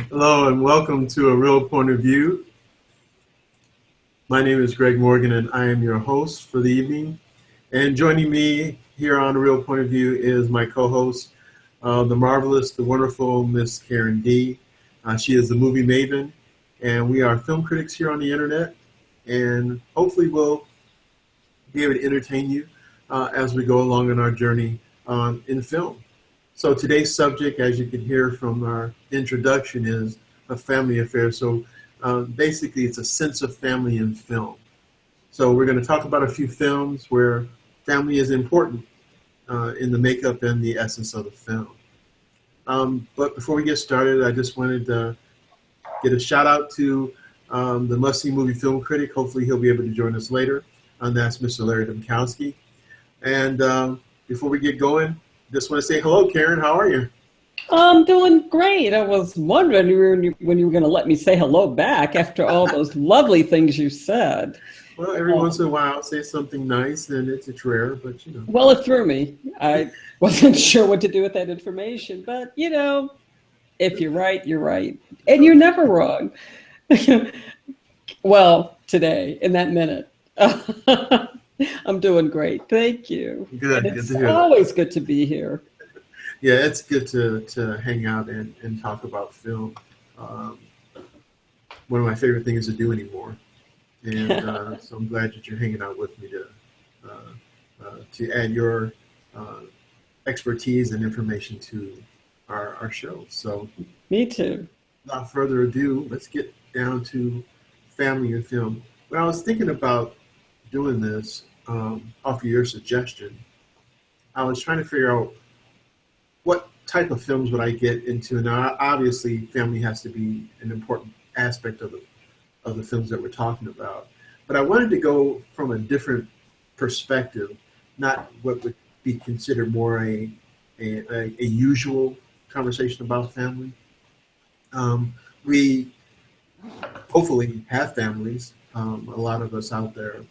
Hello and welcome to A Real Point of View. My name is Greg Morgan and I am your host for the evening. And joining me here on A Real Point of View is my co-host, the marvelous, the wonderful Miss Karen D. She is the movie maven, and we are film critics here on the internet, and hopefully we'll be able to entertain you as we go along in our journey in film. So today's subject, as you can hear from our introduction, is a family affair. So basically, it's a sense of family in film. So we're going to talk about a few films where family is important in the makeup and the essence of the film. But before we get started, I just wanted to get a shout out to the must-see movie film critic. Hopefully he'll be able to join us later. And that's Mr. Larry Domkowski. And before we get going, just want to say hello, Karen. How are you? I'm doing great. I was wondering when you were going to let me say hello back after all those lovely things you said. Well, every once in a while, I'll say something nice, and it's rare, but you know. Well, it threw me. I wasn't sure what to do with that information, but if you're right, you're right. And you're never wrong. Well, today, in that minute. I'm doing great. Thank you. Good. And Good it's to hear. always good to be here. Yeah, it's good to hang out and talk about film. One of my favorite things to do anymore. And so I'm glad that you're hanging out with me to add your expertise and information to our show. So, Me too. without further ado, let's get down to family and film. When I was thinking about doing this, off of your suggestion, I was trying to figure out what type of films would I get into. Now, obviously, family has to be an important aspect of the films that we're talking about. But I wanted to go from a different perspective, not what would be considered more a usual conversation about family. We hopefully have families, a lot of us out there.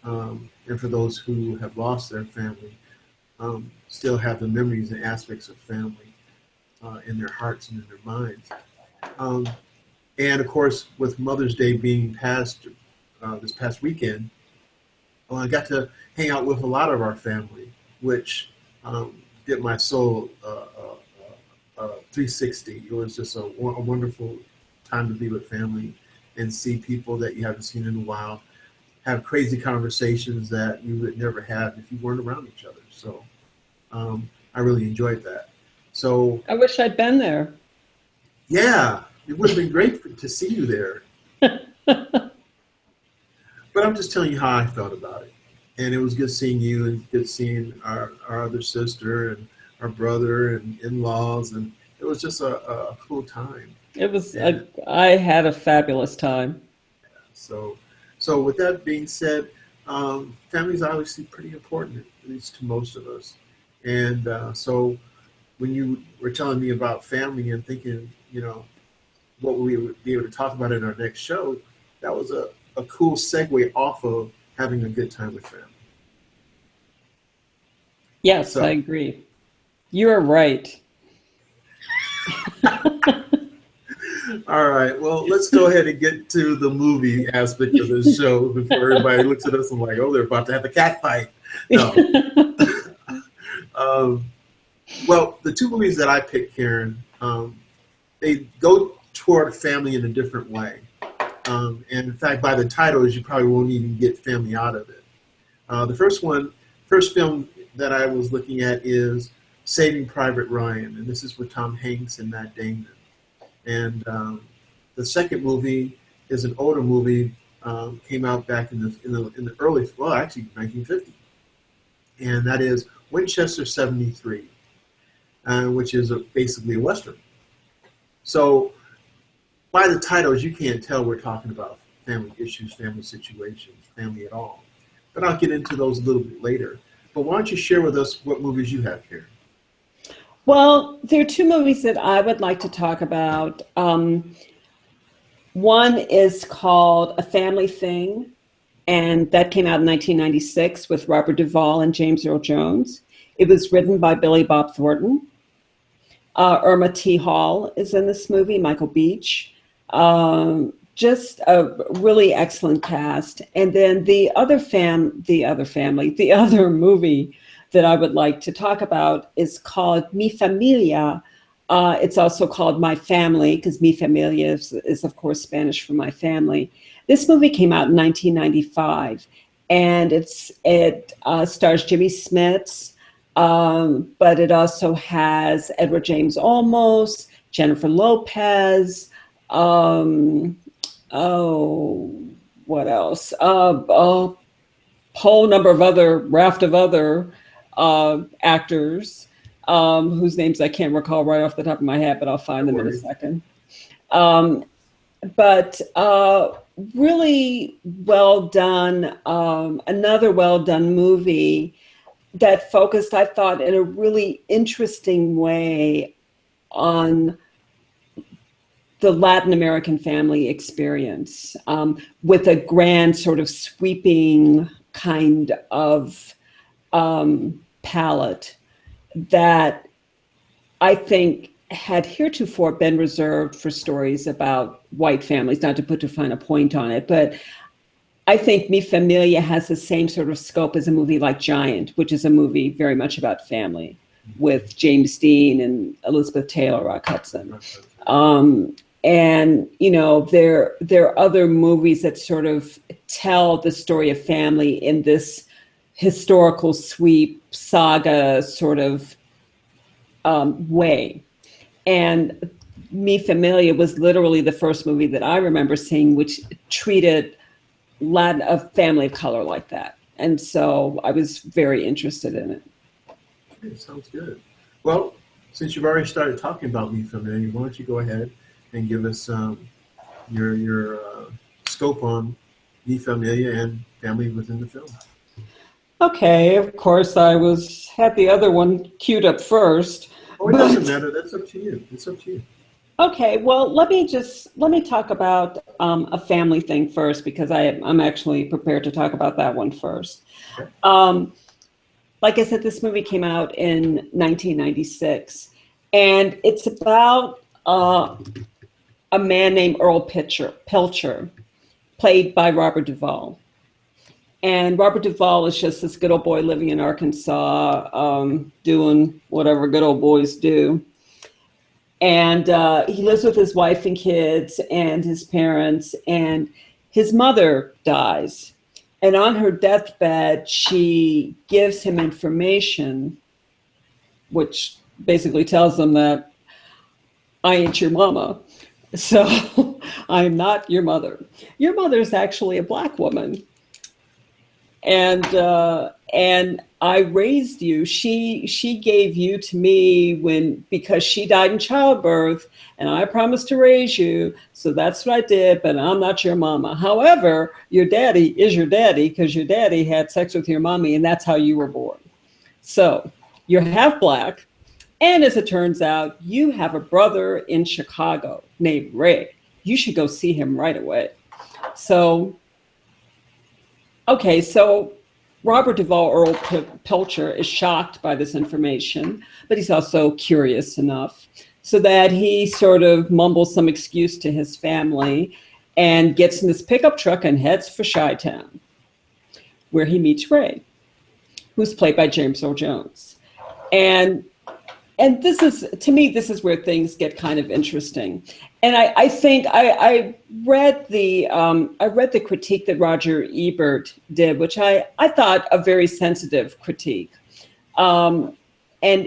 And for those who have lost their family, still have the memories and aspects of family in their hearts and in their minds. And of course, with Mother's Day being passed this past weekend, I got to hang out with a lot of our family, which did my soul 360. It was just a wonderful time to be with family and see people that you haven't seen in a while, have crazy conversations that you would never have if you weren't around each other. So I really enjoyed that. So I wish I'd been there. yeah, it would have been great to see you there. But I'm just telling you how I felt about it. And it was good seeing you and good seeing our other sister and our brother and in-laws. And it was just a cool time. It was. And I had a fabulous time. so with that being said, family is obviously pretty important, at least to most of us. And so when you were telling me about family and thinking, what we would be able to talk about in our next show, that was a cool segue off of having a good time with family. Yes, I So, agree. You are right. all right, well, let's go ahead and get to the movie aspect of this show before everybody looks at us and like, oh, they're about to have a cat fight. No. Um, well, the two movies that I picked, Karen, they go toward family in a different way. And in fact, by the titles, you probably won't even get family out of it. The first film that I was looking at is Saving Private Ryan, and this is with Tom Hanks and Matt Damon. And the second movie is an older movie, came out back in the early, well, actually 1950, and that is Winchester 73, which is basically a Western. So by the titles, you can't tell we're talking about family issues, family situations, family at all. But I'll get into those a little bit later. But why don't you share with us what movies you have, Karen? Well, there are two movies that I would like to talk about. One is called A Family Thing, and that came out in 1996 with Robert Duvall and James Earl Jones. It was written by Billy Bob Thornton. Irma T. Hall is in this movie, Michael Beach. Just a really excellent cast. And then the other movie that I would like to talk about is called Mi Familia. It's also called My Family, because Mi Familia is of course Spanish for my family. This movie came out in 1995, and it stars Jimmy Smits, but it also has Edward James Olmos, Jennifer Lopez, what else? A whole number of raft of other actors, whose names I can't recall right off the top of my head, but I'll find them in a second. But really well done. Another well done movie that focused, I thought, in a really interesting way on the Latin American family experience, with a grand sort of sweeping kind of palette that I think had heretofore been reserved for stories about white families, not to put too fine a point on it, but I think Mi Familia has the same sort of scope as a movie like Giant, which is a movie very much about family, with James Dean and Elizabeth Taylor Rock Hudson. And, you know, there are other movies that sort of tell the story of family in this historical sweep saga sort of way. And Mi Familia was literally the first movie that I remember seeing which treated a family of color like that. And so I was very interested in it. Okay, sounds good. Well, since you've already started talking about Mi Familia, why don't you go ahead and give us your scope on Mi Familia and family within the film. Okay, of course I had the other one queued up first. Oh, it doesn't matter. That's up to you. It's up to you. Okay, well, let me talk about a family thing first, because I'm actually prepared to talk about that one first. Okay. Like I said, this movie came out in 1996, and it's about a man named Earl Pilcher, played by Robert Duvall. And Robert Duvall is just this good old boy living in Arkansas, doing whatever good old boys do. And he lives with his wife and kids and his parents, and his mother dies. And on her deathbed, she gives him information, which basically tells him that I ain't your mama. So I'm not your mother. Your mother's actually a black woman. And I raised you. She gave you to me because she died in childbirth, and I promised to raise you. So that's what I did, but I'm not your mama. However, your daddy is your daddy, because your daddy had sex with your mommy, and that's how you were born. So you're half black. And as it turns out, you have a brother in Chicago named Ray. You should go see him right away. So, okay, so Robert Duvall, Earl Pilcher, is shocked by this information, but he's also curious enough so that he sort of mumbles some excuse to his family and gets in this pickup truck and heads for Chi-Town, where he meets Ray, who's played by James Earl Jones. And this is, to me, this is where things get kind of interesting. And I think I read the critique that Roger Ebert did, which I thought a very sensitive critique. And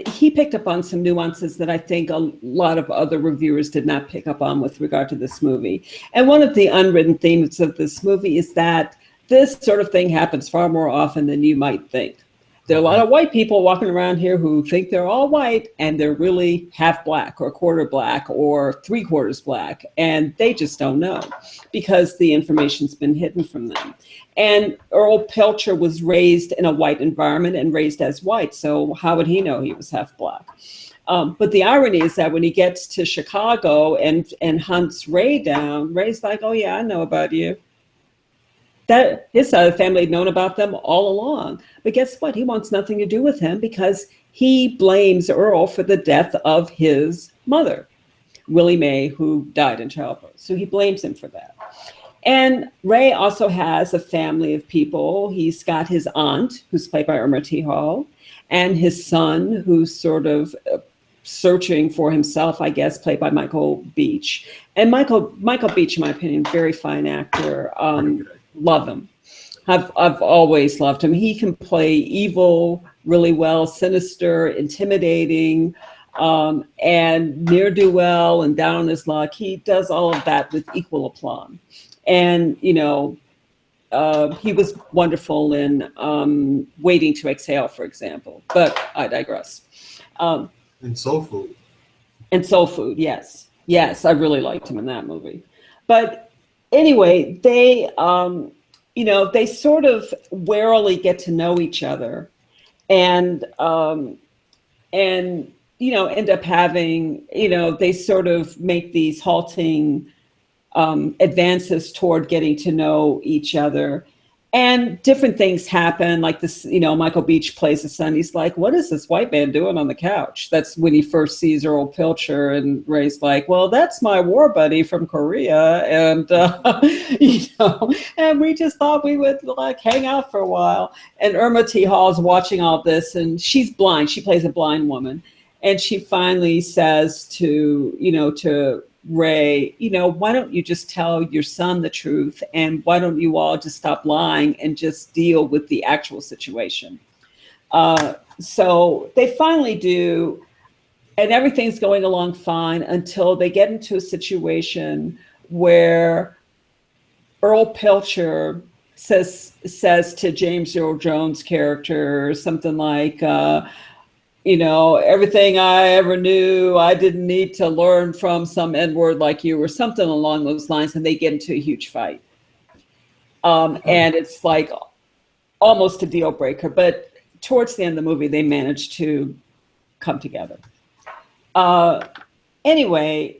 he picked up on some nuances that I think a lot of other reviewers did not pick up on with regard to this movie. And one of the unwritten themes of this movie is that this sort of thing happens far more often than you might think. There are a lot of white people walking around here who think they're all white, and they're really half black or quarter black or 3/4 black, and they just don't know because the information's been hidden from them. And Earl Pilcher was raised in a white environment and raised as white, so how would he know he was half black? But the irony is that when he gets to Chicago and hunts Ray down, Ray's like, "Oh yeah, I know about you." that his side of the family had known about them all along. But guess what? He wants nothing to do with him because he blames Earl for the death of his mother, Willie Mae, who died in childbirth. So he blames him for that. And Ray also has a family of people. He's got his aunt, who's played by Irma T. Hall, and his son, who's sort of searching for himself, I guess, played by Michael Beach. And Michael Beach, in my opinion, very fine actor. Love him. I've always loved him. He can play evil really well, sinister, intimidating, and ne'er-do-well and down on his luck. He does all of that with equal aplomb. And, you know, he was wonderful in Waiting to Exhale, for example. But I digress. And Soul Food. And Soul Food, yes. Yes, I really liked him in that movie. But anyway, they, you know, they sort of warily get to know each other and you know, end up having, you know, they sort of make these halting advances toward getting to know each other. And different things happen, like this, you know, Michael Beach plays his son. He's like, what is this white man doing on the couch? That's when he first sees Earl Pilcher, and Ray's like, well, that's my war buddy from Korea. And, you know, and we just thought we would like hang out for a while. And Irma T. Hall's watching all this, and she's blind. She plays a blind woman. And she finally says to, you know, to Ray, you know, why don't you just tell your son the truth, and why don't you all just stop lying and just deal with the actual situation? So they finally do, and everything's going along fine until they get into a situation where Earl Pilcher says to James Earl Jones' character something like, you know, everything I ever knew, I didn't need to learn from some N-word like you, or something along those lines, and they get into a huge fight. And it's like almost a deal breaker, but towards the end of the movie, they manage to come together. Anyway,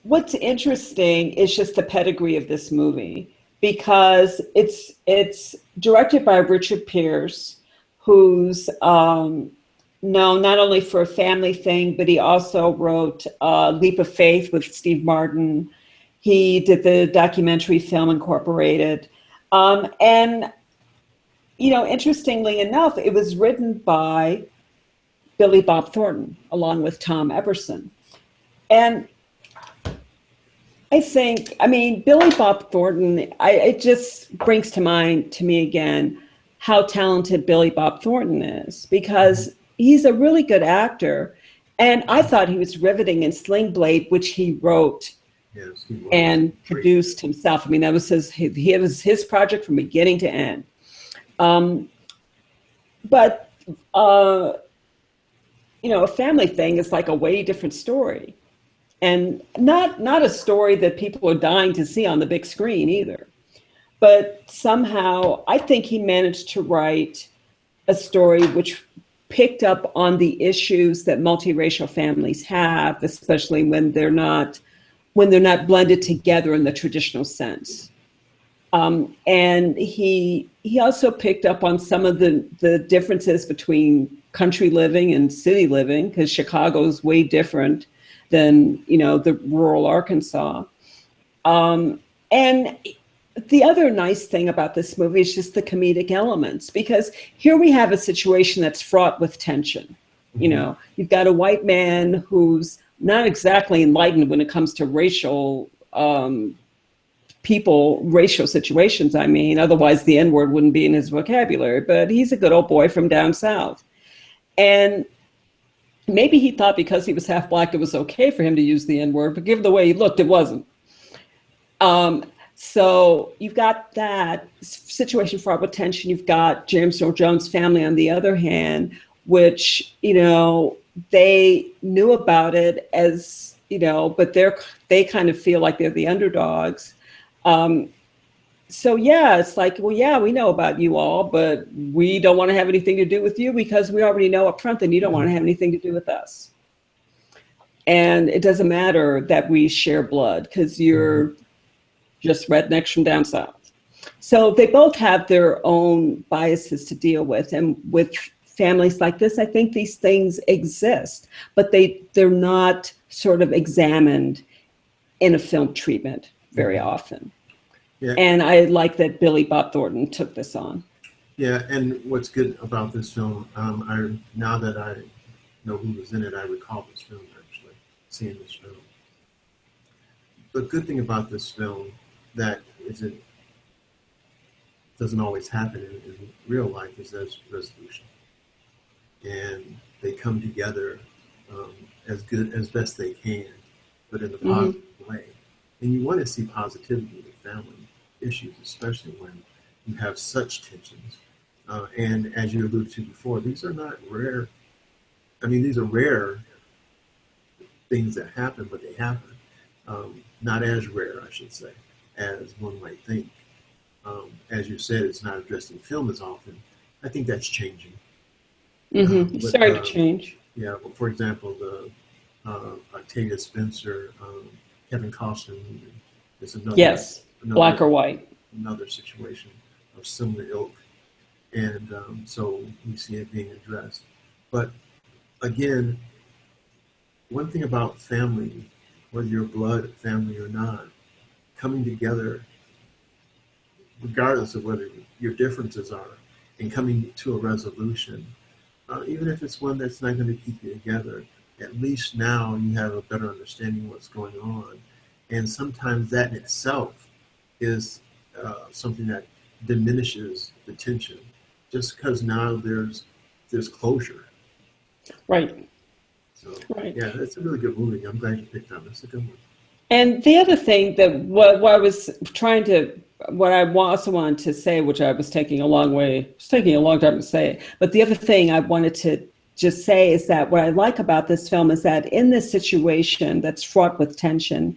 what's interesting is just the pedigree of this movie, because it's directed by Richard Pierce, who's known not only for A Family Thing, but he also wrote Leap of Faith with Steve Martin. He did the documentary film Incorporated. And, you know, interestingly enough, it was written by Billy Bob Thornton, along with Tom Epperson. And I think, I mean, Billy Bob Thornton, it just brings to mind to me again how talented Billy Bob Thornton is, because he's a really good actor. And I thought he was riveting in Sling Blade, which he wrote and produced himself. I mean, that was it was his project from beginning to end. But, you know, A Family Thing is like a way different story. And not a story that people are dying to see on the big screen either. But somehow I think he managed to write a story which picked up on the issues that multiracial families have, especially when they're not blended together in the traditional sense. And he also picked up on some of the differences between country living and city living, because Chicago is way different than, you know, the rural Arkansas. And the other nice thing about this movie is just the comedic elements, because here we have a situation that's fraught with tension. You know, you've got a white man who's not exactly enlightened when it comes to racial racial situations. I mean, otherwise the N-word wouldn't be in his vocabulary, but he's a good old boy from down south. And maybe he thought because he was half black, it was okay for him to use the N-word, but given the way he looked, it wasn't. So you've got that situation fraught with tension. You've got James Earl Jones' family on the other hand, which, you know, they knew about it as, you know, but they kind of feel like they're the underdogs. So yeah, it's like, well, yeah, we know about you all, but we don't want to have anything to do with you because we already know up front that you don't want to have anything to do with us. And it doesn't matter that we share blood because you're just rednecks from down south. So they both have their own biases to deal with, and with families like this, I think these things exist, but they're not sort of examined in a film treatment very often. Yeah. And I like that Billy Bob Thornton took this on. Yeah, and what's good about this film, now that I know who was in it, I recall this film actually, seeing this film. The good thing about this film that doesn't always happen in real life is there's resolution, and they come together as best they can, but in a positive way. And you want to see positivity in family issues, especially when you have such tensions. And as you alluded to before, these are not rare. I mean, these are rare things that happen, but they happen. Not as rare, I should say, as one might think. As you said, it's not addressed in film as often. I think that's changing. It's starting to change. Yeah, but for example, the Octavia Spencer, Kevin Costner movie is another Black or White, another situation of similar ilk, and so we see it being addressed. But again, one thing about family, whether you're blood family or not, coming together, regardless of whether your differences are, and coming to a resolution, even if it's one that's not going to keep you together, at least now you have a better understanding of what's going on. And sometimes that in itself is something that diminishes the tension, just because now there's closure. Right. So, yeah, it's a really good movie. I'm glad you picked on it. It's a good one. And the other thing that what I also wanted to say, which I was taking a long time to say, but the other thing I wanted to just say is that what I like about this film is that in this situation that's fraught with tension,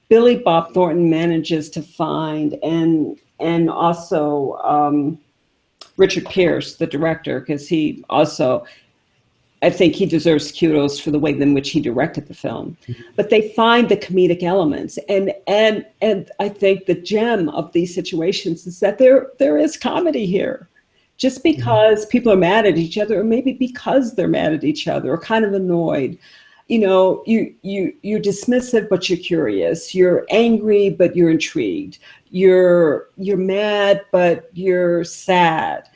Billy Bob Thornton manages to find, and also Richard Pierce, the director, because he also, I think he deserves kudos for the way in which he directed the film. But they find the comedic elements, and I think the gem of these situations is that there is comedy here. Just because people are mad at each other, or maybe because they're mad at each other, or kind of annoyed, you're dismissive but you're curious. You're angry but you're intrigued. You're mad but you're sad.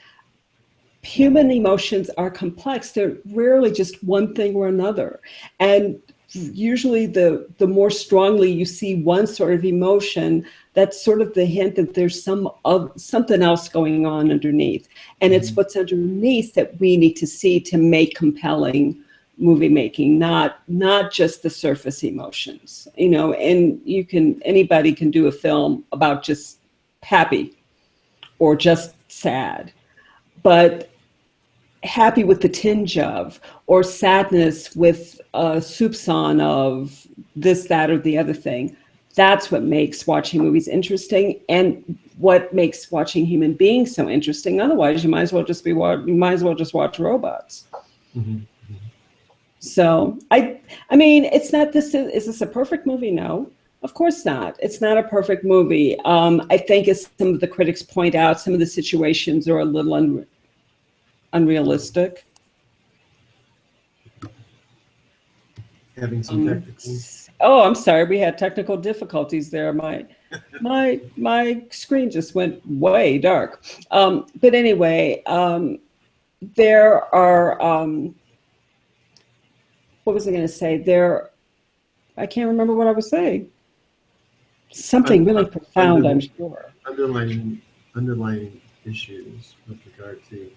Human emotions are complex. They're rarely just one thing or another. And usually the more strongly you see one sort of emotion, that's sort of the hint that there's something else going on underneath. And it's what's underneath that we need to see to make compelling movie making, not just the surface emotions. And anybody can do a film about just happy or just sad. But happy with the tinge of, or sadness with a soupçon of this, that, or the other thing. That's what makes watching movies interesting, and what makes watching human beings so interesting. Otherwise, you might as well just watch robots. So I mean, it's not is this a perfect movie? No. Of course not. It's not a perfect movie. I think, as some of the critics point out, some of the situations are a little unrealistic. Having some technical. Oh, I'm sorry. We had technical difficulties there. My screen just went way dark. But anyway, there are. What was I going to say? I can't remember what I was saying. Something really profound, I'm sure. Underlying issues with regard to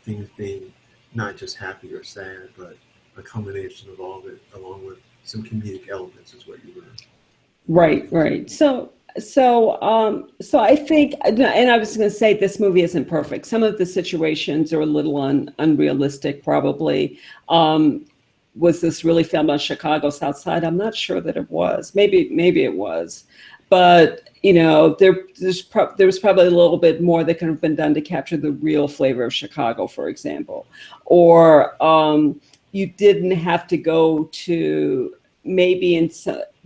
things being not just happy or sad, but a combination of all of it, along with some comedic elements, is what you were. Right. So I think, and I was going to say, this movie isn't perfect. Some of the situations are a little unrealistic, probably. Was this really filmed on Chicago's South Side? I'm not sure that it was. Maybe it was, but there was probably a little bit more that could have been done to capture the real flavor of Chicago, for example. Or you didn't have to go to, maybe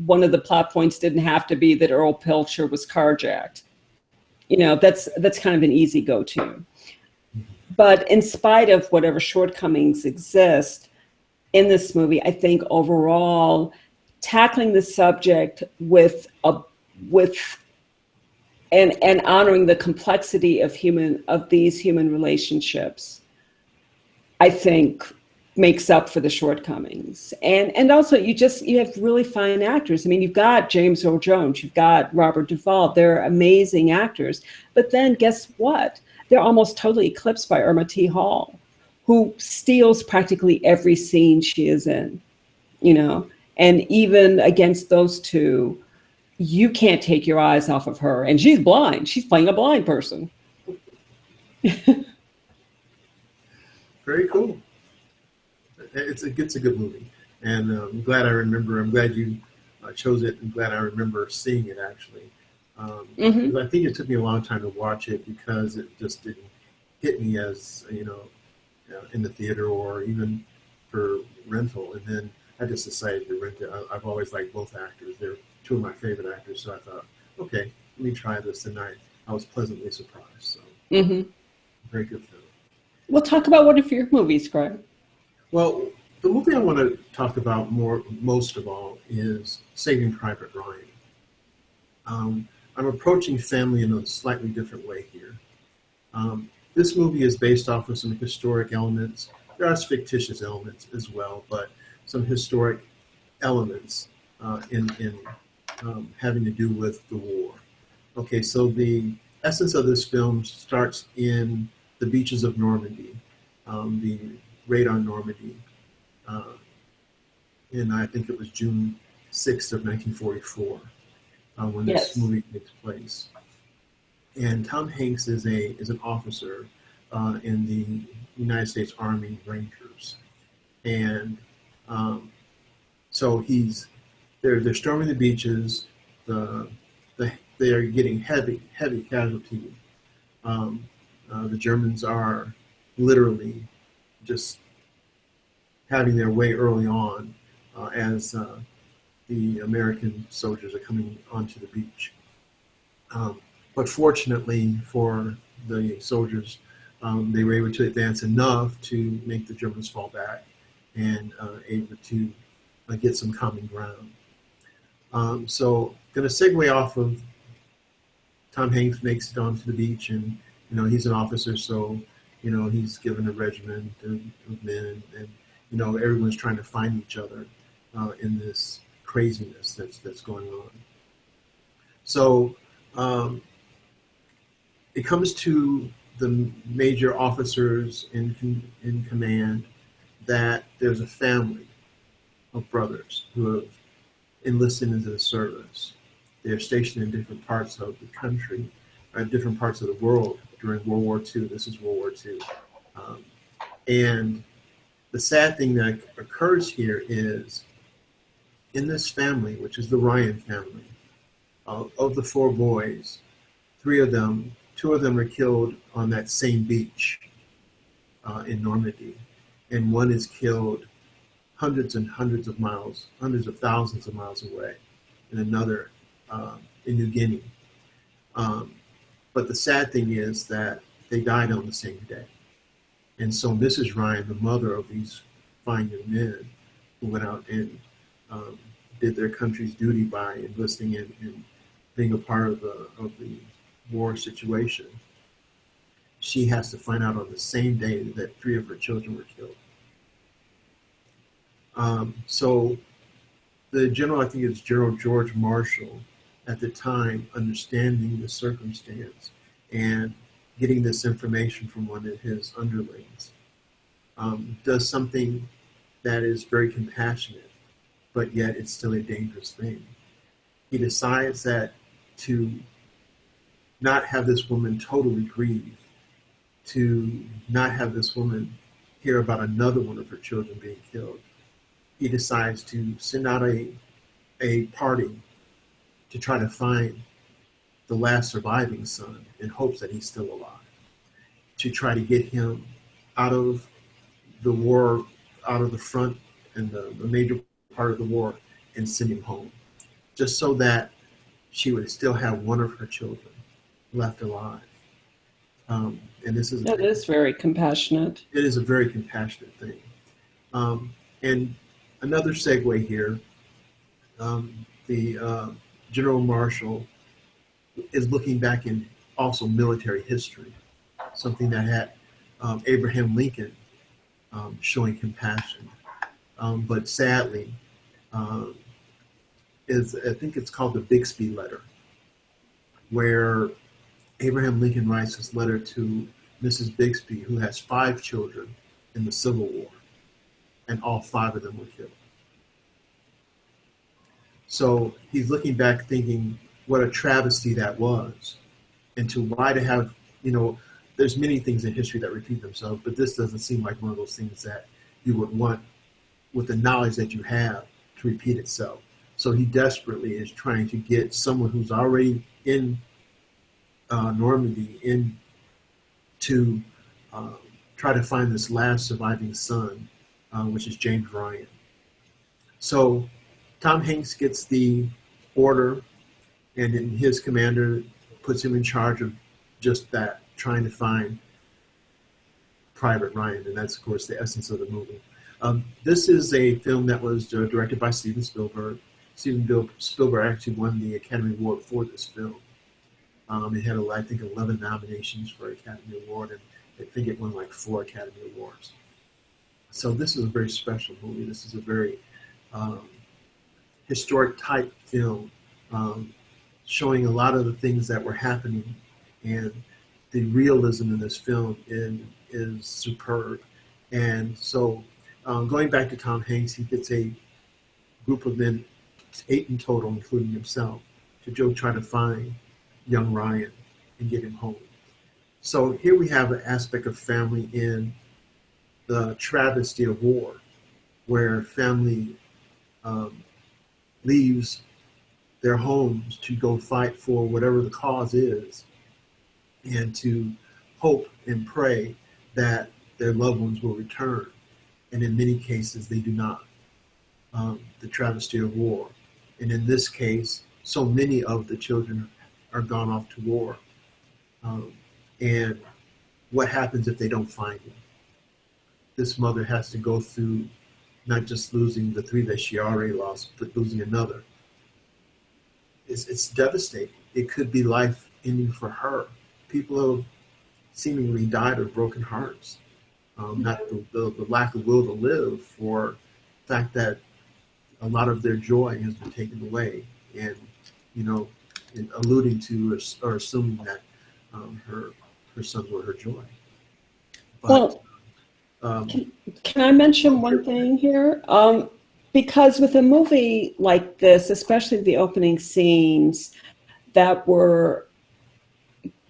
one of the plot points didn't have to be that Earl Pilcher was carjacked. That's kind of an easy go-to. But in spite of whatever shortcomings exist in this movie, I think overall tackling the subject with and honoring the complexity of these human relationships, I think makes up for the shortcomings. And also you have really fine actors. I mean, you've got James Earl Jones, you've got Robert Duvall. They're amazing actors. But then guess what? They're almost totally eclipsed by Irma T. Hall, who steals practically every scene she is in, And even against those two, you can't take your eyes off of her. And she's blind. She's playing a blind person. Very cool. It's a good movie, and I'm glad I remember. I'm glad you chose it. I'm glad I remember seeing it actually. Mm-hmm. I think it took me a long time to watch it because it just didn't hit me as in the theater or even for rental. And then I just decided to rent it. I've always liked both actors. They're two of my favorite actors. So I thought, okay, let me try this tonight. I was pleasantly surprised. So very good film. We'll talk about one of your movies, Greg. Well, the movie I want to talk about most of all is Saving Private Ryan. I'm approaching family in a slightly different way here. This movie is based off of some historic elements. There are fictitious elements as well, but some historic elements in having to do with the war. Okay, so the essence of this film starts in the beaches of Normandy, the raid on Normandy, and I think it was June 6th of 1944 when this movie takes place. And Tom Hanks is an officer in the United States Army Rangers, and so they're storming the beaches. They are getting heavy casualties. The Germans are literally just having their way early on as the American soldiers are coming onto the beach. But fortunately for the soldiers, they were able to advance enough to make the Germans fall back and able to get some common ground. So going to segue off of Tom Hanks makes it onto the beach, and he's an officer, so he's given a regiment of men, and everyone's trying to find each other in this craziness that's going on. So it comes to the major officers in command that there's a family of brothers who have enlisted into the service. They're stationed in different parts of the country, different parts of the world during World War II. This is World War II. And the sad thing that occurs here is in this family, which is the Ryan family, of the four boys, two of them are killed on that same beach in Normandy, and one is killed hundreds and hundreds of miles, hundreds of thousands of miles away, and another in New Guinea. But the sad thing is that they died on the same day. And so Mrs. Ryan, the mother of these fine young men who went out and did their country's duty by enlisting and being a part of the war situation, she has to find out on the same day that three of her children were killed. So the general, I think it's General George Marshall, at the time, understanding the circumstance and getting this information from one of his underlings, does something that is very compassionate, but yet it's still a dangerous thing. He decides that to not have this woman totally grieve, to not have this woman hear about another one of her children being killed, he decides to send out a party to try to find the last surviving son in hopes that he's still alive, to try to get him out of the war, out of the front and the major part of the war, and send him home, just so that she would still have one of her children left alive. And this is That is very compassionate. it is a very compassionate thing. And another segue here, the General Marshall is looking back in also military history, something that had Abraham Lincoln showing compassion. But sadly, um, is I think it's called the Bixby Letter, where Abraham Lincoln writes this letter to Mrs. Bixby, who has 5 children in the Civil War, and all 5 of them were killed. So he's looking back thinking what a travesty that was, and to why to have, there's many things in history that repeat themselves, but this doesn't seem like one of those things that you would want, with the knowledge that you have, to repeat itself. So he desperately is trying to get someone who's already in Normandy in to try to find this last surviving son, which is James Ryan. So Tom Hanks gets the order, and then his commander puts him in charge of just that, trying to find Private Ryan, and that's, of course, the essence of the movie. This is a film that was directed by Steven Spielberg. Steven Spielberg actually won the Academy Award for this film. It had, I think, 11 nominations for Academy Award, and I think it won like 4 Academy Awards. So this is a very special movie. This is a very historic type film, showing a lot of the things that were happening, and the realism in this film is superb. And so going back to Tom Hanks, he gets a group of men, 8 in total, including himself, to go try to find young Ryan and get him home. So here we have an aspect of family in the travesty of war, where family leaves their homes to go fight for whatever the cause is, and to hope and pray that their loved ones will return. And in many cases, they do not. The travesty of war. And in this case, so many of the children are gone off to war. And what happens if they don't find him? This mother has to go through not just losing the 3 that she already lost, but losing another. It's devastating. It could be life ending for her. People have seemingly died of broken hearts. Not the lack of will to live, for the fact that a lot of their joy has been taken away, and alluding to or assuming that her sons were her joy. But, well, can I mention one thing here? Because with a movie like this, especially the opening scenes that were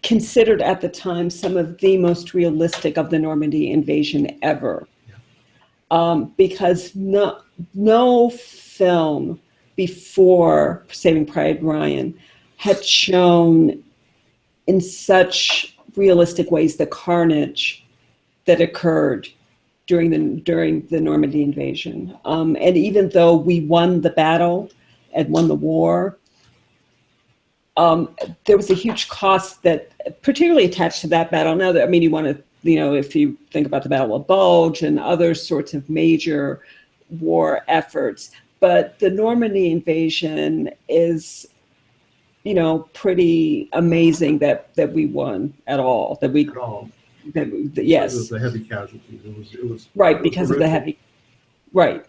considered at the time some of the most realistic of the Normandy invasion ever. Because no film before Saving Private Ryan had shown in such realistic ways the carnage that occurred during the Normandy invasion. And even though we won the battle and won the war, there was a huge cost that particularly attached to that battle. Now, you want to, if you think about the Battle of Bulge and other sorts of major war efforts, but the Normandy invasion is, pretty amazing that we won at all. Yes, it was a heavy casualty. It was right, because of the heavy. Right,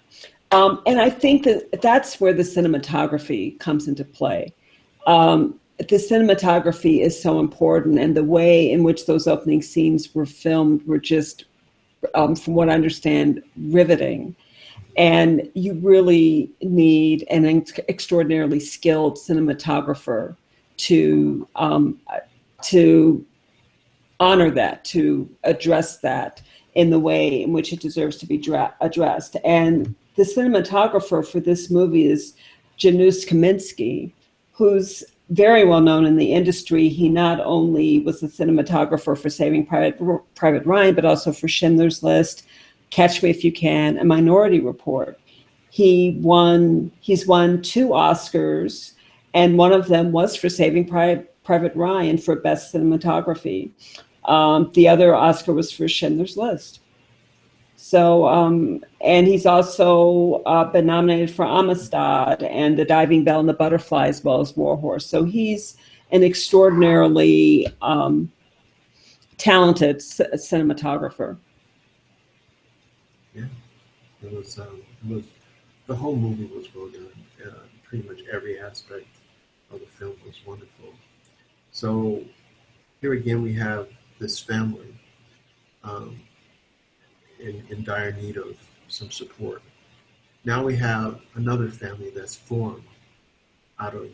and I think that's where the cinematography comes into play. The cinematography is so important, and the way in which those opening scenes were filmed were just, from what I understand, riveting. And you really need an extraordinarily skilled cinematographer to honor that, to address that in the way in which it deserves to be addressed. And the cinematographer for this movie is Janusz Kaminski, who's very well known in the industry. He not only was the cinematographer for Saving Private Ryan, but also for Schindler's List, Catch Me If You Can, and Minority Report. He's won 2 Oscars, and one of them was for Saving Private Private Ryan for Best Cinematography. The other Oscar was for Schindler's List. So, and he's also been nominated for Amistad and The Diving Bell and the Butterfly, as well as War Horse. So he's an extraordinarily talented cinematographer. Yeah, it was the whole movie was well done. Pretty much every aspect of the film was wonderful. So here again we have this family um, in dire need of some support. Now we have another family that's formed out of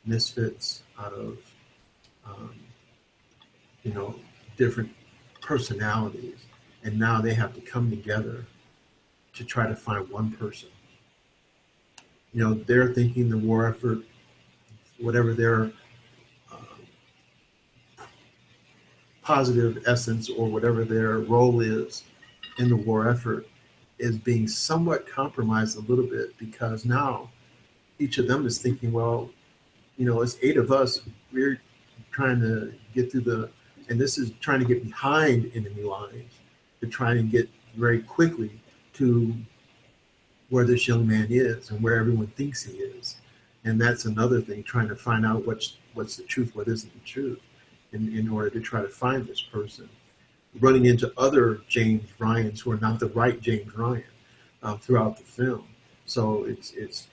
misfits, out of um, you know, different personalities, and now they have to come together to try to find one person. You know, they're thinking the war effort, whatever their positive essence or whatever their role is in the war effort, is being somewhat compromised a little bit, because now each of them is thinking, well, you know, it's 8 of us. We're trying to get through and this is trying to get behind enemy lines to try and get very quickly to where this young man is and where everyone thinks he is. And that's another thing, trying to find out what's the truth, what isn't the truth, in order to try to find this person. Running into other James Ryans who are not the right James Ryan throughout the film. So it's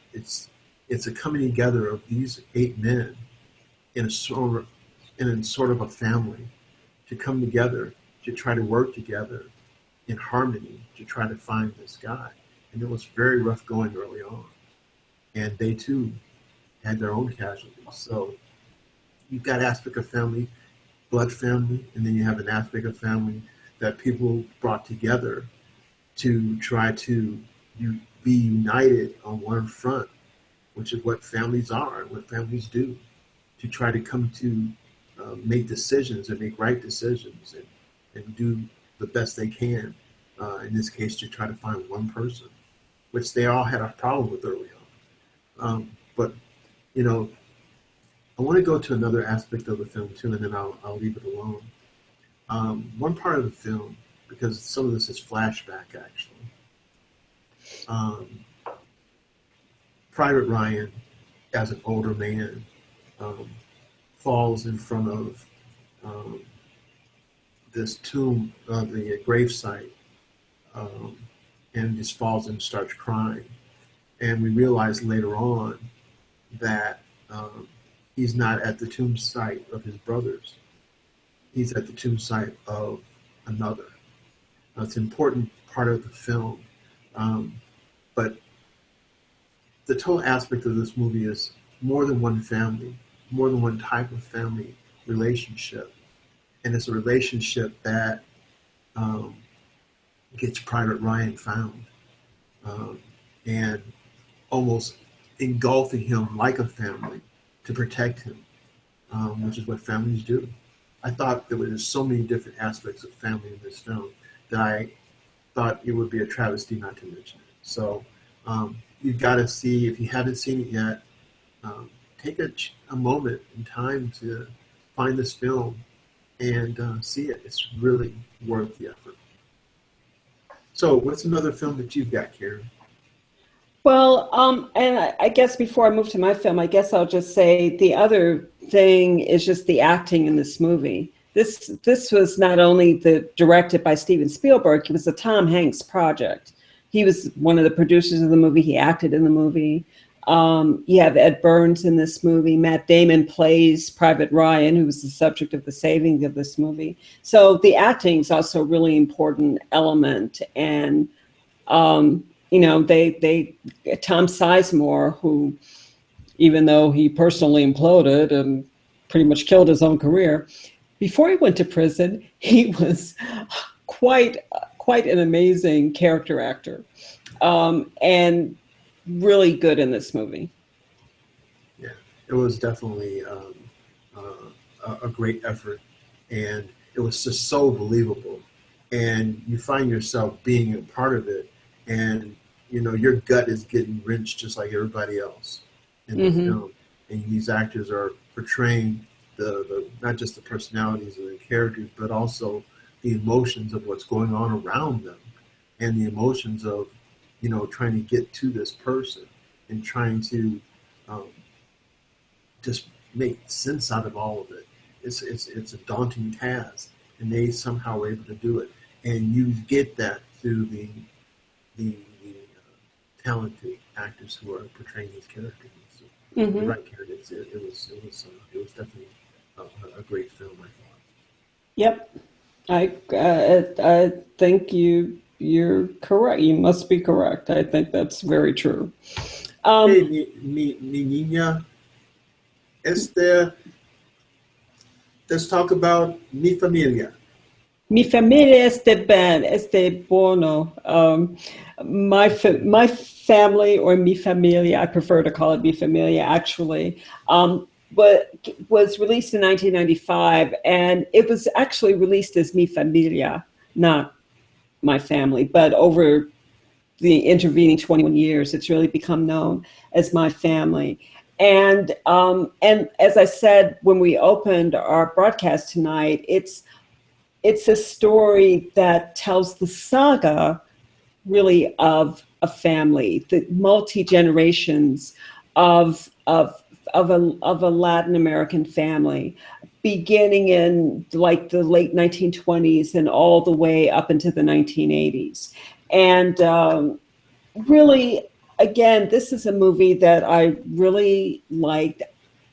a coming together of these 8 men in sort of a family, to come together to try to work together in harmony to try to find this guy. And it was very rough going early on. And they too had their own casualties. So you've got aspect of family, blood family, and then you have an aspect of family that people brought together to try to be united on one front, which is what families are and what families do, to try to come to make decisions and make right decisions and do the best they can. In this case, to try to find one person, which they all had a problem with early on. But, you know, I want to go to another aspect of the film too, and then I'll leave it alone. One part of the film, because some of this is flashback actually, Private Ryan, as an older man, falls in front of this tomb, the gravesite, and just falls and starts crying. And we realize later on that he's not at the tomb site of his brothers. He's at the tomb site of another. It's an important part of the film. But the total aspect of this movie is more than one family, more than one type of family relationship. And it's a relationship that gets Private Ryan found, and almost engulfing him like a family to protect him, which is what families do. I thought there were just so many different aspects of family in this film that I thought it would be a travesty not to mention it. So you've got to see, if you haven't seen it yet, take a moment in time to find this film and see it. It's really worth the effort. So what's another film that you've got, Karen? Well, and I guess before I move to my film, I guess I'll just say the other thing is just the acting in this movie. This was not only directed by Steven Spielberg, it was a Tom Hanks project. He was one of the producers of the movie. He acted in the movie. You have Ed Burns in this movie. Matt Damon plays Private Ryan, who was the subject of the saving of this movie. So the acting is also a really important element. And you know, Tom Sizemore, who, even though he personally imploded and pretty much killed his own career, before he went to prison, he was quite an amazing character actor, and really good in this movie. Yeah, it was definitely a great effort, and it was just so believable. And you find yourself being a part of it, and you know your gut is getting wrenched just like everybody else in the film. And these actors are portraying not just the personalities of the characters, but also the emotions of what's going on around them, and the emotions of, trying to get to this person and trying to just make sense out of all of it. It's a daunting task, and they somehow were able to do it. And you get that through the talented actors who are portraying these characters. So the right characters. It was definitely a great film, I thought. Yep, I think you're correct. You must be correct. I think that's very true. Hey, mi niña, let's talk about mi familia. Mi familia este bueno. My family, or mi familia, I prefer to call it mi familia actually, but was released in 1995, and it was actually released as mi familia, not my family, but over the intervening 21 years, it's really become known as my family. And as I said when we opened our broadcast tonight, it's a story that tells the saga, really, of a family, the multi generations of a Latin American family, beginning in like the late 1920s and all the way up into the 1980s. And really, again, this is a movie that I really liked.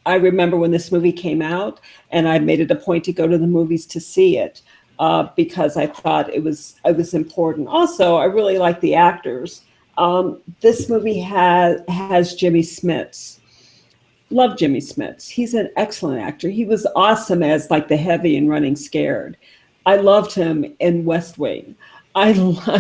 I remember when this movie came out, and I made it a point to go to the movies to see it, because I thought it was important. Also, I really like the actors. This movie has Jimmy Smits. Love Jimmy Smits. He's an excellent actor. He was awesome as like the heavy and running scared. I loved him in West Wing. I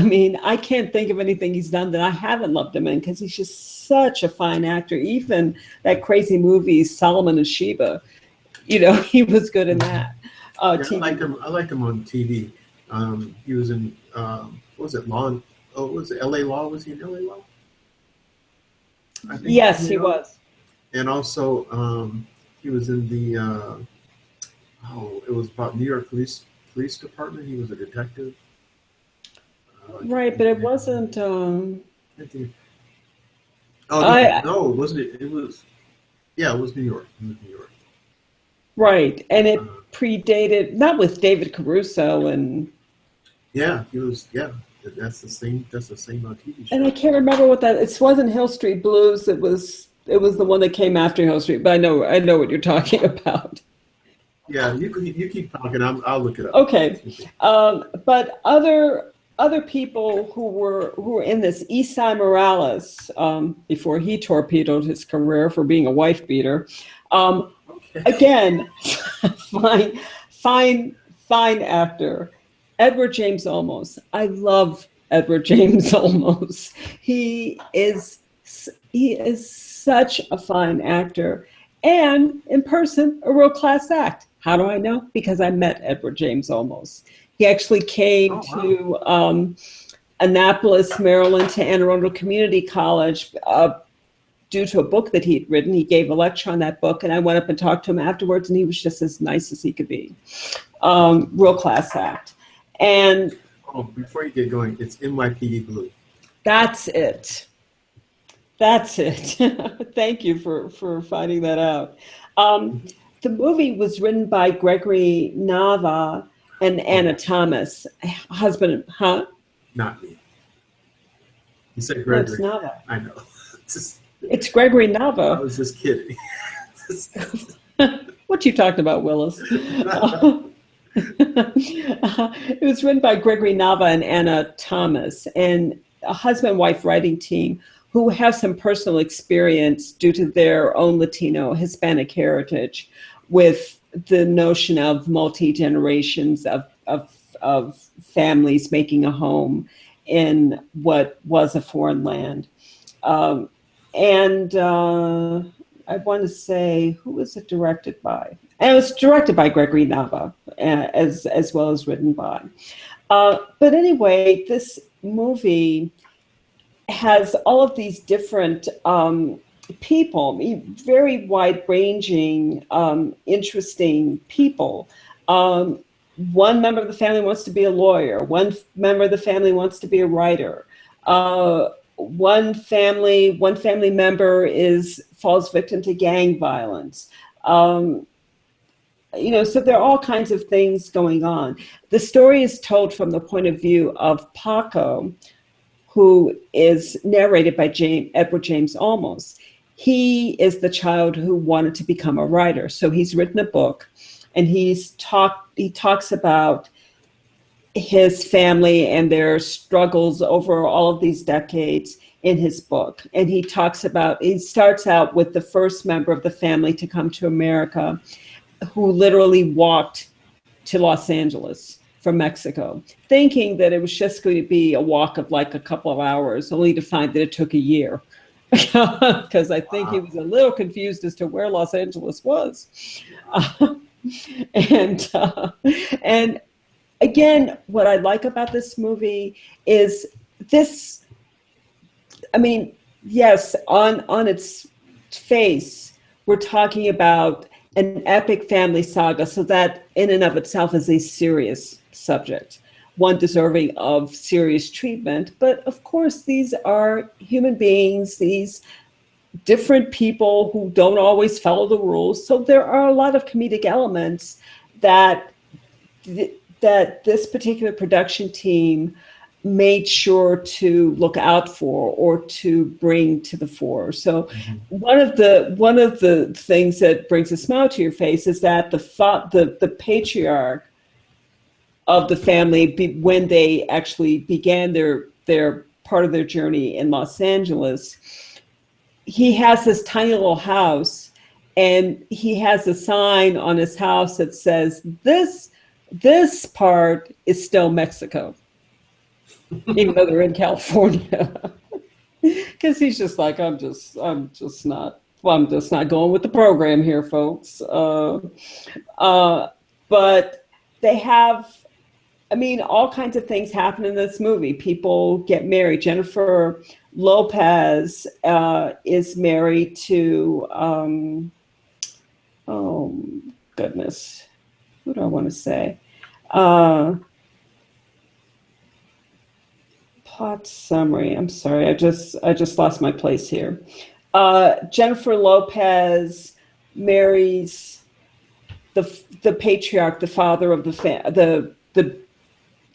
mean, I can't think of anything he's done that I haven't loved him in, because he's just such a fine actor. Even that crazy movie Solomon and Sheba, he was good in that. Yeah, I liked him on TV. He was in what was it, Law? Oh, was it L.A. Law? Was he in L.A. Law? I think Yes, he was. And also, he was in the it was about New York Police Department. He was a detective. Right, but it wasn't. Oh no, no, wasn't it? It was, yeah, it was New York. It was New York. Right, and it predated, not with David Caruso and. Yeah, he was. Yeah, that's the same. That's the same on TV show. And I can't remember what that. It wasn't Hill Street Blues. It was the one that came after Hill Street. But I know what you're talking about. Yeah, you keep talking. I'll look it up. Okay, but other people who were in this, Esai Morales, before he torpedoed his career for being a wife beater. Okay. Again, fine actor. Edward James Olmos. I love Edward James Olmos. He is such a fine actor, and in person, a real class act. How do I know? Because I met Edward James Olmos. He actually came to Annapolis, Maryland, to Anne Arundel Community College due to a book that he'd written. He gave a lecture on that book, and I went up and talked to him afterwards, and he was just as nice as he could be. Real class act. And before you get going, it's NYPD Blue. That's it. Thank you for finding that out. The movie was written by Gregory Nava and Anna Thomas. Husband, huh? Not me. You said Gregory. No, it's Nava. I know. It's Gregory Nava. I was just kidding. What you talking about, Willis? It was written by Gregory Nava and Anna Thomas, and a husband-wife writing team who have some personal experience due to their own Latino, Hispanic heritage with the notion of multi-generations of families making a home in what was a foreign land. I want to say, who was it directed by? And it was directed by Gregory Nava, as well as written by. But anyway, this movie has all of these different people, I mean, very wide-ranging, interesting people. Um, One member of the family wants to be a lawyer. One member of the family wants to be a writer. One family member falls victim to gang violence. Um, so there are all kinds of things going on. The story is told from the point of view of Paco, who is narrated by Edward James Olmos. He is the child who wanted to become a writer. So he's written a book, and he talks about his family and their struggles over all of these decades in his book. And he starts out with the first member of the family to come to America, who literally walked to Los Angeles from Mexico, thinking that it was just going to be a walk of like a couple of hours, only to find that it took a year. Because I think he was a little confused as to where Los Angeles was. And again, what I like about this movie is this, I mean, yes, on its face, we're talking about an epic family saga, so that in and of itself is a serious subject, one deserving of serious treatment. But of course, these are human beings, these different people who don't always follow the rules. So there are a lot of comedic elements that that this particular production team made sure to look out for or to bring to the fore. So one of the things that brings a smile to your face is that the patriarch of the family, when they actually began their part of their journey in Los Angeles, he has this tiny little house, and he has a sign on his house that says, this part is still Mexico, even though they're in California. Because he's just like, I'm just not going with the program here, folks. But they have, I mean, all kinds of things happen in this movie. People get married. Jennifer Lopez is married to, oh goodness, who do I want to say? Plot summary. I'm sorry, I just lost my place here. Jennifer Lopez marries the patriarch, the father of the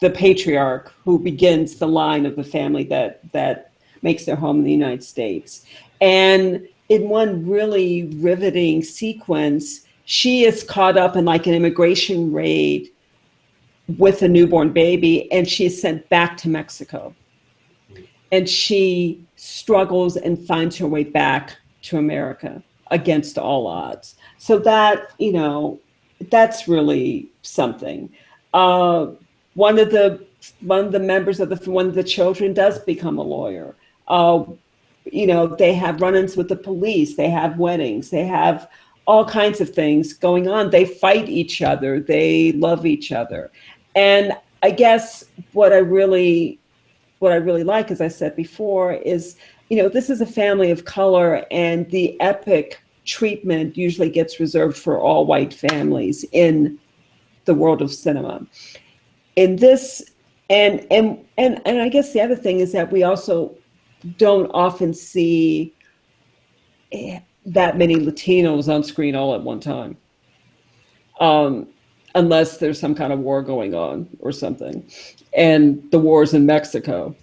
patriarch who begins the line of the family that makes their home in the United States. And in one really riveting sequence, she is caught up in like an immigration raid with a newborn baby, and she is sent back to Mexico. And she struggles and finds her way back to America against all odds. So that, that's really something. One of the members of one of the children does become a lawyer. They have run-ins with the police. They have weddings. They have all kinds of things going on. They fight each other. They love each other. And I guess what I really like, as I said before, is, this is a family of color, and the epic treatment usually gets reserved for all white families in the world of cinema. In this, and I guess the other thing is that we also don't often see that many Latinos on screen all at one time. Unless there's some kind of war going on or something. And the war's in Mexico.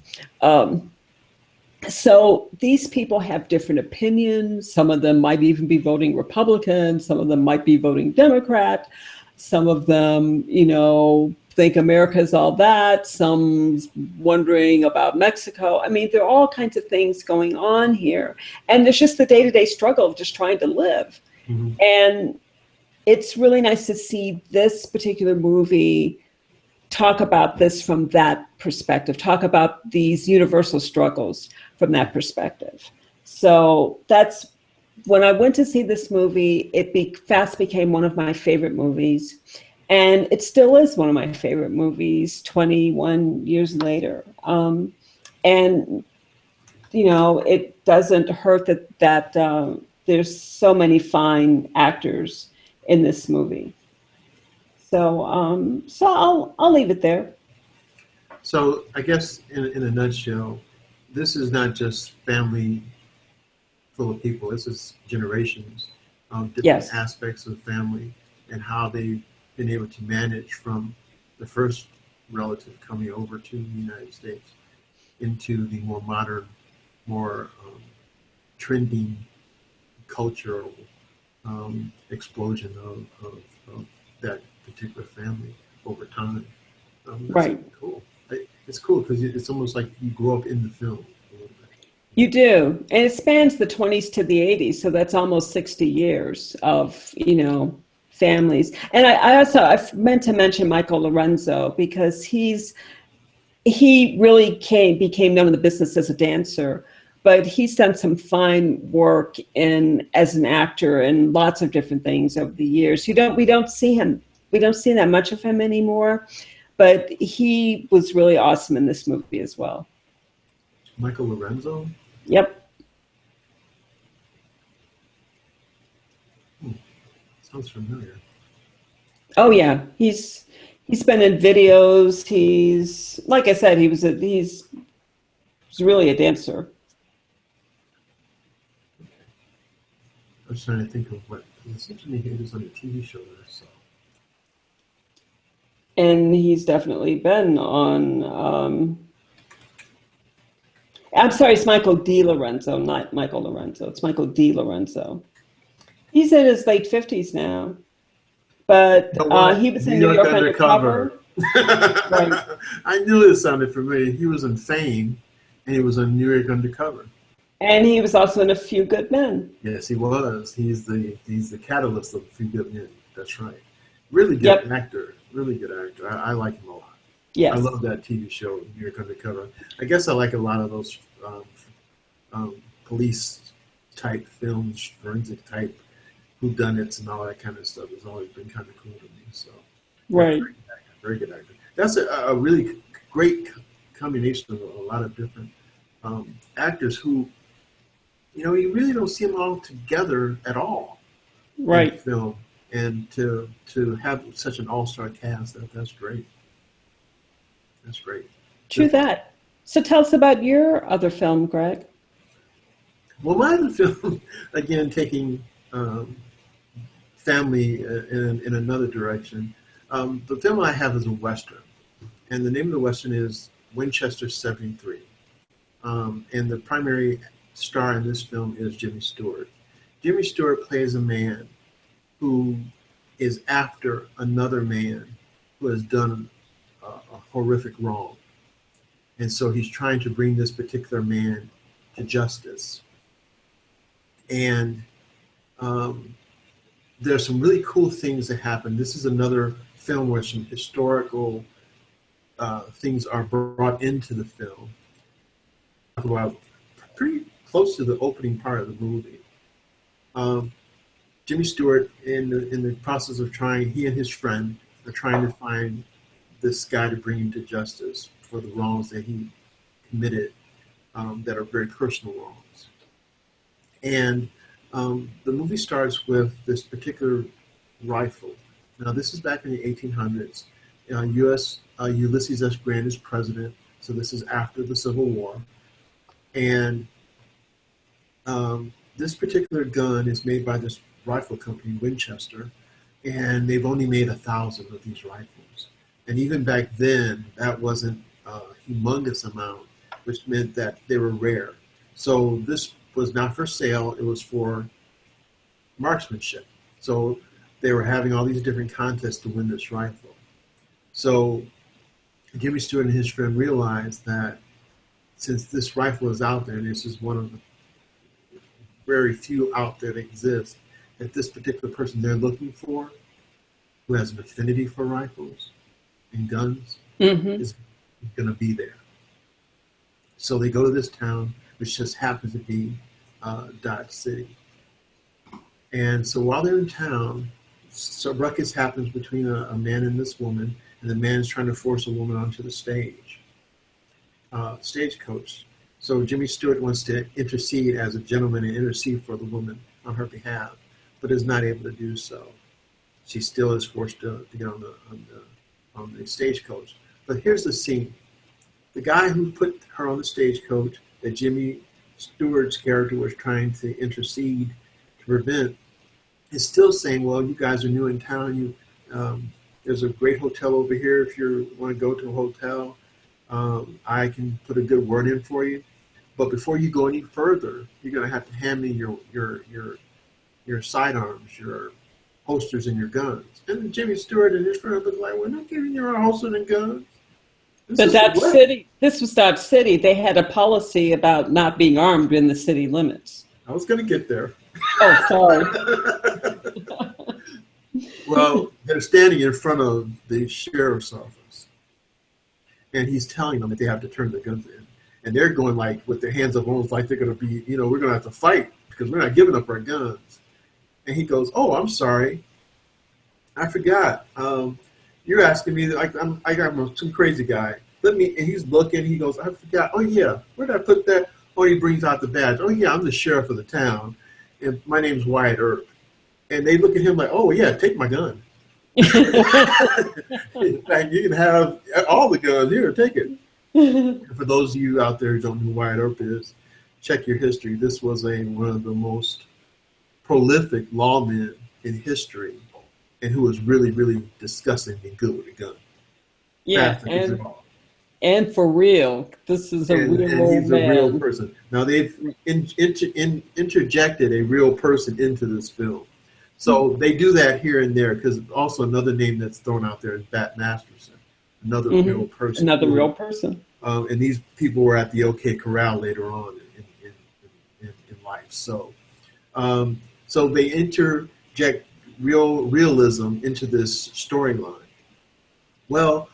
So these people have different opinions. Some of them might even be voting Republican. Some of them might be voting Democrat. Some of them, think America's all that. Some's wondering about Mexico. I mean, there are all kinds of things going on here. And there's just the day-to-day struggle of just trying to live. Mm-hmm. And it's really nice to see this particular movie talk about this from that perspective, talk about these universal struggles from that perspective. So that's, when I went to see this movie, it fast became one of my favorite movies. And it still is one of my favorite movies 21 years later. And you know, it doesn't hurt that there's so many fine actors in this movie. So so I'll leave it there. So I guess in a nutshell, this is not just family full of people. This is generations of different Yes. aspects of family and how they've been able to manage from the first relative coming over to the United States into the more modern, more trending cultural explosion of that particular family over time. That's Right. cool. It's cool because it's almost like you grow up in the film a little bit. You do. And it spans the 20s to the 80s, so that's almost 60 years of, you know, families. And I also I meant to mention Michael Lorenzo because he really became known in the business as a dancer, but he's done some fine work in as an actor in lots of different things over the years. We don't see him, we don't see that much of him anymore, but he was really awesome in this movie as well. Michael Lorenzo? Yep. Hmm, sounds familiar. Oh yeah, he's been in videos. He's like I said, he's really a dancer, I was trying to think of what, it seems to me he was on a TV show that I saw. and he's definitely been on. I'm sorry, it's Michael Di Lorenzo, not Michael Lorenzo. It's Michael Di Lorenzo. He's in his late 50s now, but You know what? he was New in New York York Undercover. Undercover. Right. I knew it sounded familiar. He was in Fame, and he was on New York Undercover. And he was also in A Few Good Men. Yes, he was. He's the catalyst of Few Good Men. That's right. Really good Yep. actor. Really good actor. I like him a lot. I Yes. love that TV show, New York Undercover. I guess I like a lot of those police type films, forensic type whodunits and all that kind of stuff. Has always been kind of cool to me. So, yeah, Right. very good actor. Very good actor. That's a really great combination of a lot of different actors who, you know, you really don't see them all together at all in Right. film. And to have such an all-star cast, that's great. That's great. True that. So tell us about your other film, Greg. Well, my other film, again, taking family in another direction. The film I have is a Western, and the name of the Western is Winchester 73. And the primary star in this film is Jimmy Stewart. Jimmy Stewart plays a man who is after another man who has done a horrific wrong. And so he's trying to bring this particular man to justice. And there's some really cool things that happen. This is another film where some historical things are brought into the film. About pretty close to the opening part of the movie. Jimmy Stewart, in the process of trying, he and his friend are trying to find this guy to bring him to justice for the wrongs that he committed that are very personal wrongs. And the movie starts with this particular rifle. Now, this is back in the 1800s. U.S. Ulysses S. Grant is president, so this is after the Civil War. And this particular gun is made by this rifle company, Winchester, and they've only made 1,000 of these rifles. And even back then, that wasn't a humongous amount, which meant that they were rare. So this was not for sale, it was for marksmanship. So they were having all these different contests to win this rifle. So Jimmy Stewart and his friend realized that since this rifle is out there, and this is one of the very few out there that exist, that this particular person they're looking for, who has an affinity for rifles and guns, Mm-hmm. is going to be there. So they go to this town, which just happens to be Dodge City. And so while they're in town, so ruckus happens between a man and this woman, and the man is trying to force a woman onto the stagecoach. So Jimmy Stewart wants to intercede as a gentleman and intercede for the woman on her behalf, but is not able to do so. She still is forced to get on the stagecoach. But here's the scene. The guy who put her on the stagecoach that Jimmy Stewart's character was trying to intercede to prevent is still saying, well, you guys are new in town. There's a great hotel over here. If you want to go to a hotel, I can put a good word in for you. But before you go any further, you're going to have to hand me your sidearms, your holsters, and your guns. And Jimmy Stewart and his friend look like, we're not giving you our holsters and guns. But this was Dodge City. They had a policy about not being armed in the city limits. I was going to get there. Oh, sorry. Well, they're standing in front of the sheriff's office, and he's telling them that they have to turn their guns in. And they're going like with their hands up, almost like they're going to be, we're going to have to fight because we're not giving up our guns. And he goes, oh, I'm sorry. I forgot. You're asking me, like I got some crazy guy. And he's looking, he goes, I forgot. Oh, yeah, where did I put that? Oh, he brings out the badge. Oh, yeah, I'm the sheriff of the town, and my name's Wyatt Earp. And they look at him like, oh, yeah, take my gun. In fact, you can have all the guns. Here, take it. For those of you out there who don't know who Wyatt Earp is, check your history. This was one of the most prolific lawmen in history, and who was really, really disgustingly good with a gun. Yeah, and for real, this is and he's a real person. Now they've interjected a real person into this film, so they do that here and there because also another name that's thrown out there is Bat Masterson, another real person. Another real person. And these people were at the OK Corral later on in life. So, so they interject realism into this storyline. Well,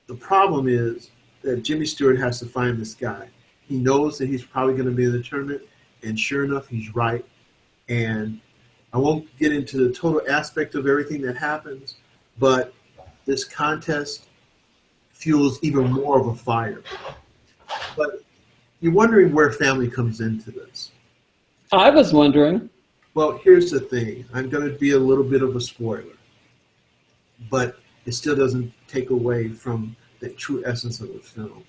the problem is that Jimmy Stewart has to find this guy. He knows that he's probably going to be in the tournament, and sure enough, he's right. And I won't get into the total aspect of everything that happens, but this contest fuels even more of a fire. But you're wondering where family comes into this. I was wondering. Well, here's the thing. I'm going to be a little bit of a spoiler, but it still doesn't take away from the true essence of the film.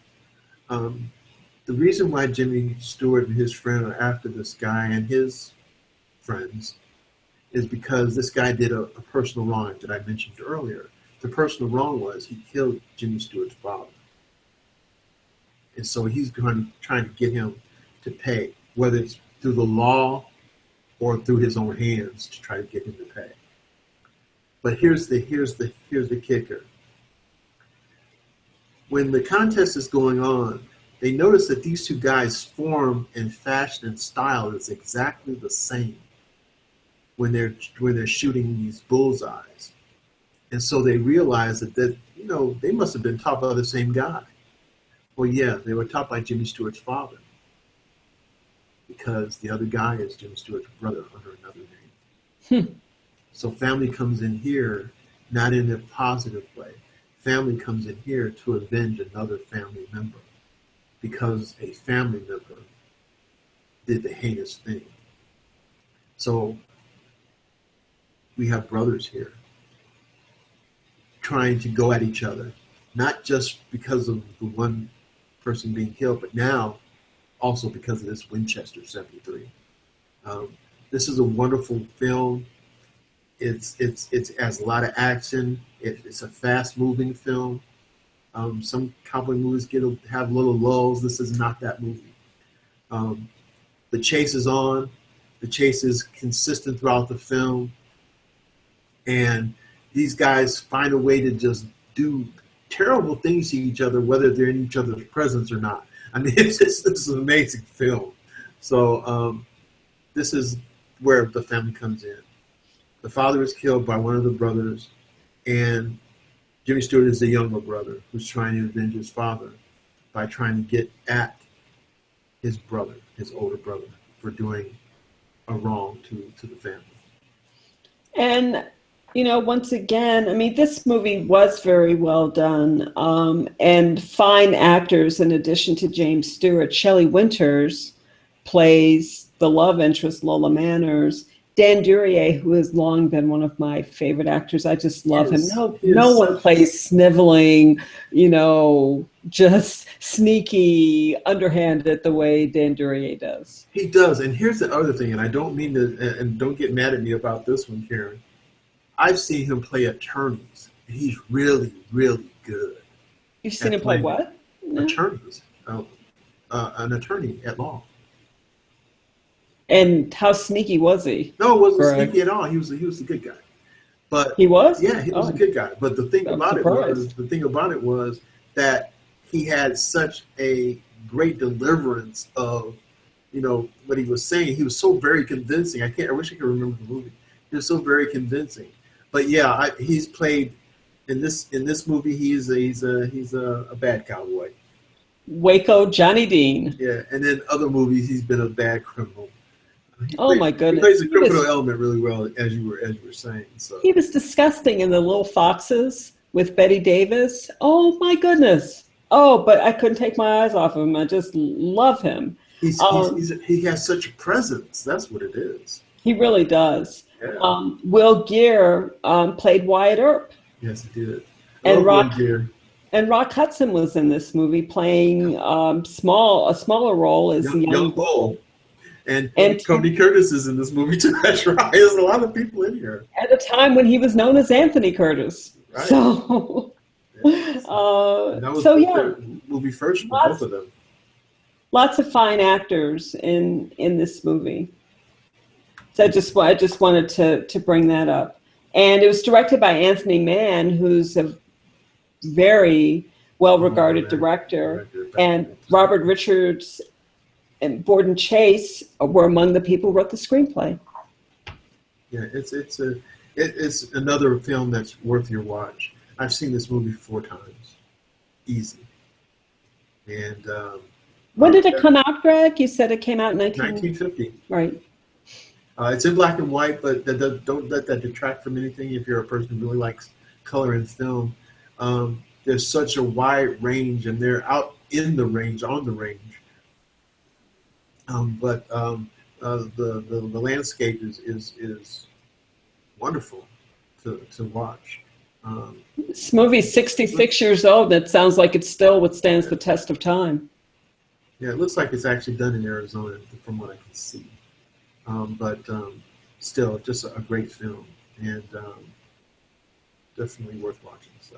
The reason why Jimmy Stewart and his friend are after this guy and his friends is because this guy did a personal wrong that I mentioned earlier. The personal wrong was he killed Jimmy Stewart's father. And so he's trying to get him to pay, whether it's through the law or through his own hands to try to get him to pay. But here's the kicker. When the contest is going on, they notice that these two guys' form and fashion and style is exactly the same when they're shooting these bullseyes. And so they realize that they must have been taught by the same guy. Well, yeah, they were taught by Jimmy Stewart's father, because the other guy is Jimmy Stewart's brother under another name. So family comes in here, not in a positive way. Family comes in here to avenge another family member because a family member did the heinous thing. So we have brothers here trying to go at each other, not just because of the one person being killed, but now also because of this Winchester 73. This is a wonderful film. It has a lot of action. It's a fast-moving film. Some cowboy movies have little lulls. This is not that movie. The chase is on. The chase is consistent throughout the film. And these guys find a way to just do terrible things to each other, whether they're in each other's presence or not. I mean, this is an amazing film. So this is where the family comes in. The father is killed by one of the brothers, and Jimmy Stewart is the younger brother who's trying to avenge his father by trying to get at his brother, his older brother, for doing a wrong to the family. And Once again, I mean, this movie was very well done, and fine actors in addition to James Stewart. Shelley Winters plays the love interest, Lola Manners. Dan Duryea, who has long been one of my favorite actors, I just love him. He No is one such. plays sniveling, just sneaky, underhanded the way Dan Duryea does. He does. And here's the other thing, and I don't mean to, and don't get mad at me about this one, Karen. I've seen him play attorneys, and he's really, really good You've seen at him play playing what? No. attorneys, an attorney at law. And how sneaky was he, No, it wasn't Greg? sneaky at all. He was a good guy. But He was? yeah, he was a Oh, good guy. But I'm surprised. the thing about it was that he had such a great deliverance of, what he was saying. He was so very convincing. I wish I could remember the movie. He was so very convincing. But yeah, he's played in this movie. He's a bad cowboy. Waco Johnny Dean. Yeah, and in other movies, he's been a bad criminal. Oh my He plays goodness. the criminal element really well, as you were saying. So He was disgusting in The Little Foxes with Betty Davis. Oh my goodness. Oh, but I couldn't take my eyes off him. I just love him. Um, he has such a presence. That's what it is. he really does. Yeah. Will Gere played Wyatt Earp, Yes, he did. I and love Will Rock Gear. and Rock Hudson was in this movie playing a smaller role as young Young Bull. Bull. And And Tony Curtis is in this movie too. That's right. There's a lot of people in here. at a time when he was known as Anthony Curtis. Right. So, Yeah. And that was so yeah, their movie first for lots both of them. lots of fine actors in this movie. So I just wanted to bring that up, and it was directed by Anthony Mann, who's a very well regarded director, and Robert Richards and Borden Chase were among the people who wrote the screenplay. Yeah, it's another film that's worth your watch. I've seen this movie 4 times, easy. And When did it come out, Greg? You said it came out in 1950. Right. It's in black and white, but don't let that detract from anything if you're a person who really likes color in film. There's such a wide range, and they're out in the range, on the range. But the landscape is wonderful to watch. This movie's 66 years old, and it sounds like it still withstands the test of time. Yeah, it looks like it's actually done in Arizona, from what I can see. But still, just a great film, and definitely worth watching. So,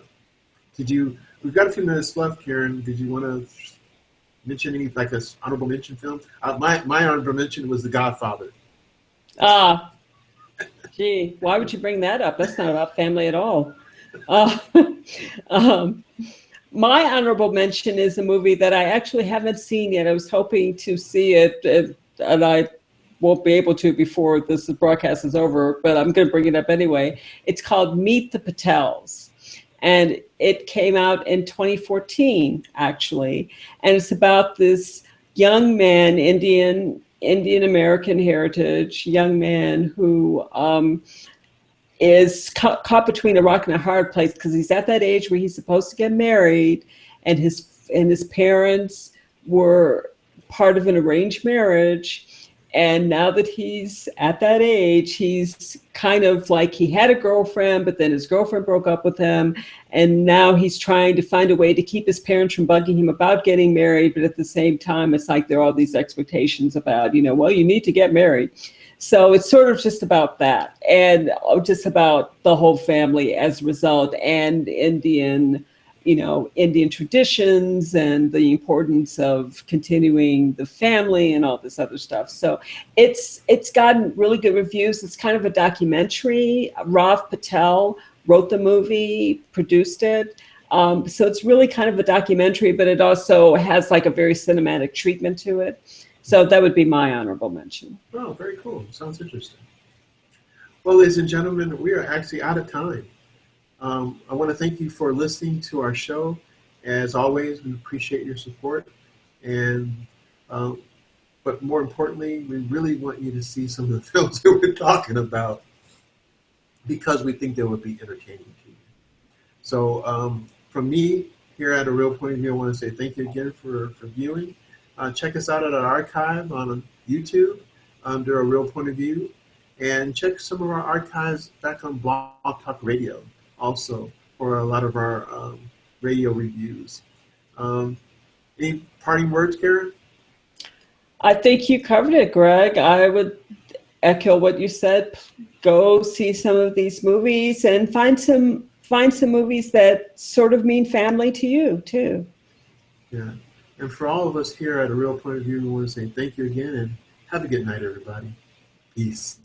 we've got a few minutes left, Karen. Did you want to mention any, like, a honorable mention film? My honorable mention was The Godfather. Ah, gee, why would you bring that up? That's not about family at all. Uh, um, my honorable mention is a movie that I actually haven't seen yet. I was hoping to see it, and I won't be able to before this broadcast is over, but I'm going to bring it up anyway. It's called Meet the Patels, and it came out in 2014, actually, and it's about this young man, Indian American heritage, young man who is caught between a rock and a hard place because he's at that age where he's supposed to get married, and his parents were part of an arranged marriage. And now that he's at that age, he's kind of like, he had a girlfriend, but then his girlfriend broke up with him. And now he's trying to find a way to keep his parents from bugging him about getting married. But at the same time, it's like there are all these expectations about, well, you need to get married. So it's sort of just about that, and just about the whole family as a result, and Indian traditions and the importance of continuing the family and all this other stuff. So it's gotten really good reviews. It's kind of a documentary. Rav Patel wrote the movie, produced it. So it's really kind of a documentary, but it also has like a very cinematic treatment to it. So that would be my honorable mention. Oh, very cool. Sounds interesting. Well, ladies and gentlemen, we are actually out of time. I want to thank you for listening to our show. As always, we appreciate your support. And but more importantly, we really want you to see some of the films that we're talking about. because we think they would be entertaining to you. So from me here at A Real Point of View, I want to say thank you again for viewing. Check us out at our archive on YouTube under A Real Point of View. And check some of our archives back on Blog Talk Radio also for a lot of our radio reviews. Any parting words, Karen? I think you covered it, Greg. I would echo what you said. Go see some of these movies and find some movies that sort of mean family to you too. Yeah. And for all of us here at A Real Point of View, we want to say thank you again and have a good night, everybody. Peace.